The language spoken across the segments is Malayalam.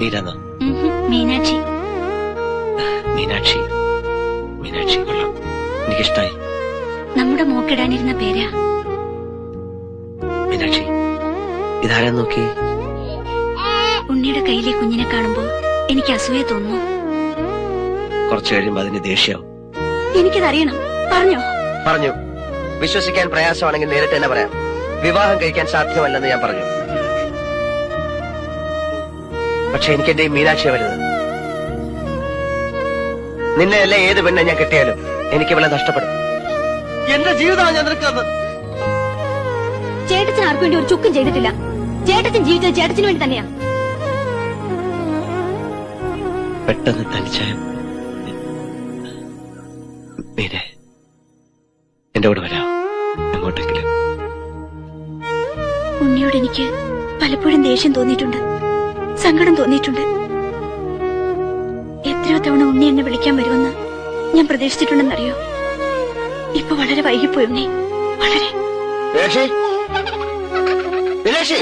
മീരാന്നോ? മീനാക്ഷി. മീനാക്ഷി മീനാക്ഷി കൊള്ളാം, എനിക്കിഷ്ടായി. നമ്മുടെ മോക്കിടാനിരുന്ന പേരാ. മീനാക്ഷി, ഇതാരാ നോക്കി? ഉണ്ണിയുടെ കയ്യിലെ കുഞ്ഞിനെ കാണുമ്പോ എനിക്ക് അസൂയ തോന്നുന്നു. കുറച്ചു കഴിയുമ്പോ അതിന് ദേഷ്യാവും. എനിക്കതറിയണം. പറഞ്ഞോ? പറഞ്ഞു. വിശ്വസിക്കാൻ പ്രയാസമാണെങ്കിൽ നേരിട്ട് തന്നെ പറയാം. വിവാഹം കഴിക്കാൻ സാധ്യമല്ലെന്ന് ഞാൻ പറഞ്ഞു. പക്ഷെ എനിക്ക് എന്റെ മീനാക്ഷിയെ വരുന്നത്. നിന്നെ അല്ല ഏത് പെണ്ണെ ഞാൻ കിട്ടിയാലും എനിക്ക് ഇവളെ നഷ്ടപ്പെടും. എന്റെ ജീവിതമാണ് ഞാൻ നിൽക്കുന്നത്. ചേട്ടച്ചൻ ആർക്കും വേണ്ടി ഒരു ചുക്കും ചെയ്തിട്ടില്ല. ചേട്ടച്ചൻ ജീവിച്ചത് ചേട്ടച്ചന് വേണ്ടി തന്നെയാ. പെട്ടെന്ന് തനിച്ചായ മീനെ, എന്റെ കൂടെ വരാം എങ്ങോട്ടെങ്കിലും. ഉണ്ണിയോട് എനിക്ക് പലപ്പോഴും ദേഷ്യം തോന്നിയിട്ടുണ്ട്, സങ്കടം തോന്നിയിട്ടുണ്ട്. എത്രയോ തവണ ഉണ്ണി എന്നെ വിളിക്കാൻ വരുമെന്ന് ഞാൻ പ്രതീക്ഷിച്ചിട്ടുണ്ടെന്നറിയോ? ഇപ്പൊ വളരെ വൈകിപ്പോയി ഉണ്ണി, വളരെ. മീനാക്ഷി, മീനാക്ഷി,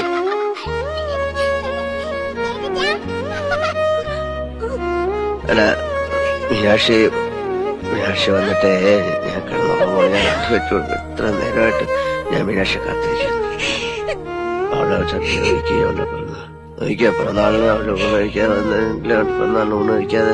അല്ല മീനാക്ഷി, മീനാക്ഷി വന്നിട്ട് ഞാൻ കിടന്നുറങ്ങുമ്പോൾ ഞാൻ വെച്ചു. ഇത്ര നേരമായിട്ട് ഞാൻ മീനാക്ഷി കാത്തിരിക്കുന്നു. അവളെ ചട്ടി ഒഴിക്കുക, അവളുടെ പിറന്നാളിന് അവളുടെ ഊണ് കഴിക്കാതെ പിറന്നാളിന് ഊണ് കഴിക്കാതെ